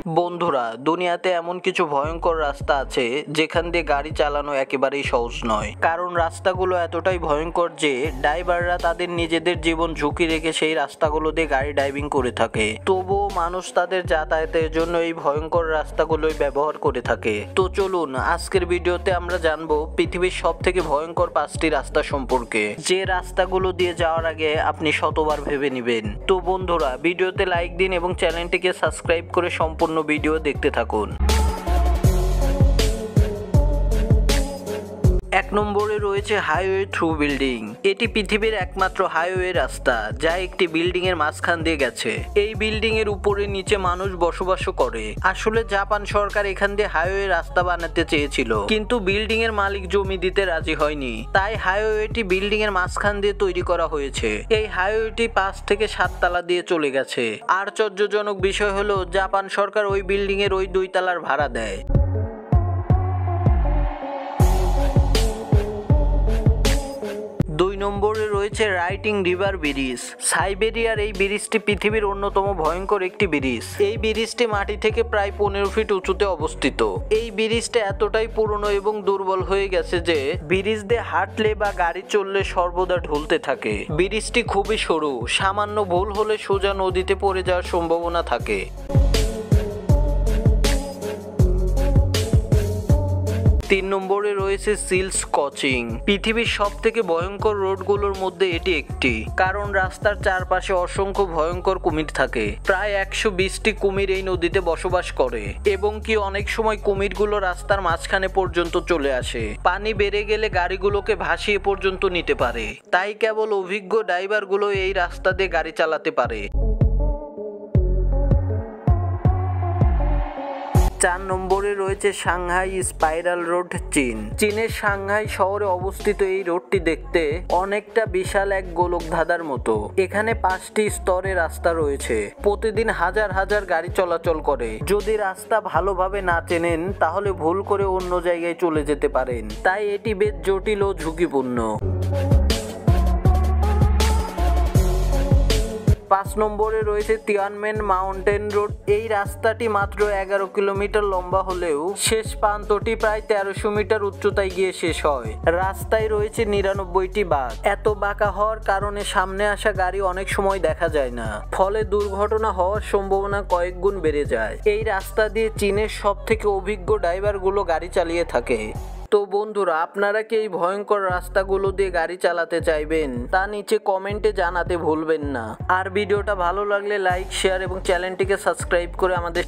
বন্ধুরা, দুনিয়াতে এমন কিছু ভয়ঙ্কর রাস্তা আছে যেখান দিয়ে গাড়ি চালানো একেবারেই সহজ নয়। কারণ রাস্তাগুলো এতটাই ভয়ঙ্কর যে ড্রাইভাররা তাদের নিজেদের জীবন ঝুঁকি রেখে সেই রাস্তাগুলো দিয়ে গাড়ি ড্রাইভিং করে থাকে। তবুও মানুষ তাদের যাতায়াতের জন্য এই ভয়ঙ্কর রাস্তাগুলোই ব্যবহার করে থাকে। তো চলুন আজকের ভিডিওতে আমরা জানবো পৃথিবীর সবথেকে ভয়ঙ্কর 5টি রাস্তা সম্পর্কে, যে রাস্তাগুলো দিয়ে যাওয়ার আগে আপনি শতবার ভেবে নেবেন। তো বন্ধুরা, ভিডিওতে লাইক দিন এবং চ্যানেলটিকে সাবস্ক্রাইব করে সম্পূর্ণ ভিডিও দেখতে থাকুন। 1 নম্বরে রয়েছে হাইওয়ে থ্রু বিল্ডিং। এটি পৃথিবীর একমাত্র হাইওয়ে রাস্তা যা একটি বিল্ডিং এর মাঝখান দিয়ে গেছে। এই বিল্ডিং এর উপরে নিচে মানুষ বসবাস করে। আসলে জাপান সরকার এখান দিয়ে হাইওয়ে রাস্তা বানাতে চেয়েছিল, কিন্তু বিল্ডিং এর মালিক জমি দিতে রাজি হয়নি। তাই হাইওয়েটি বিল্ডিং এর মাঝখান দিয়ে তৈরি করা হয়েছে। এই হাইওয়েটি 5 থেকে 7 তলা দিয়ে চলে গেছে। আশ্চর্যজনক বিষয় হলো জাপান সরকার ওই বিল্ডিং এর ওই 2 তলার ভাড়া দেয়। 2 নম্বরে রয়েছে রাইটিং রিভার ব্রিজ। সাইবেরিয়ার এই ব্রিজটি পৃথিবীর অন্যতম ভয়ঙ্কর একটি ব্রিজ। এই ব্রিজটি মাটি থেকে প্রায় 15 ফিট উঁচুতে অবস্থিত। এই ব্রিজটা এতটাই পুরনো এবং দুর্বল হয়ে গেছে যে ব্রিজ দিয়ে হাঁটলে বা গাড়ি চললে সর্বদা ঢুলতে থাকে। ব্রিজটি খুবই সরু, সামান্য ভুল হলে সোজা নদীতে পড়ে যাওয়ার সম্ভাবনা থাকে। 3 নম্বরে রয়েছে সিল স্কচিং। পৃথিবীর সবথেকে ভয়ঙ্কর রোডগুলোর মধ্যে এটি একটি, কারণ রাস্তার চারপাশে অসংখ্য ভয়ঙ্কর কুমির থাকে। প্রায় 120টি কুমির এই নদীতে বসবাস করে এবং কি অনেক সময় কুমিরগুলো রাস্তার মাঝখানে পর্যন্ত চলে আসে। পানি বেড়ে গেলে গাড়িগুলোকে ভাসিয়ে পর্যন্ত নিতে পারে। তাই কেবল অভিজ্ঞ ড্রাইভারগুলো এই রাস্তা দিয়ে গাড়ি চালাতে পারে। 4 নম্বরে রয়েছে সাংহাই স্পাইরাল রোড, চীন। চীনের সাংহাই শহরে অবস্থিত এই রোডটি দেখতে অনেকটা বিশাল এক গোলক ধাঁধার মতো। এখানে 5টি স্তরে রাস্তা রয়েছে। প্রতিদিন হাজার হাজার গাড়ি চলাচল করে। যদি রাস্তা ভালোভাবে না চেনেন তাহলে ভুল করে অন্য জায়গায় চলে যেতে পারেন। তাই এটি বেশ জটিল ও ঝুঁকিপূর্ণ। 5 নম্বরে রয়েছে তিয়ানমেন মাউন্টেন রোড। এই রাস্তাটি মাত্র 11 কিলোমিটার লম্বা হলেও শেষ প্রান্তটি প্রায় 1300 মিটার উচ্চতায় গিয়ে শেষ হয়। রাস্তায় রয়েছে 99টি বাঁক। এত বাঁকা হওয়ার কারণে সামনে আসা গাড়ি অনেক সময় দেখা যায় না, ফলে দুর্ঘটনা হওয়ার সম্ভাবনা কয়েক গুণ বেড়ে যায়। এই রাস্তা দিয়ে চীনের সবথেকে অভিজ্ঞ ড্রাইভারগুলো গাড়ি চালিয়ে থাকে। তো বন্ধুরা, আপনারা কি এই ভয়ঙ্কর রাস্তাগুলো দিয়ে গাড়ি চালাতে চাইবেন তা নিচে কমেন্টে জানাতে ভুলবেন না। আর ভিডিওটা ভালো লাগলে লাইক, শেয়ার এবং চ্যানেলটিকে সাবস্ক্রাইব করে আমাদের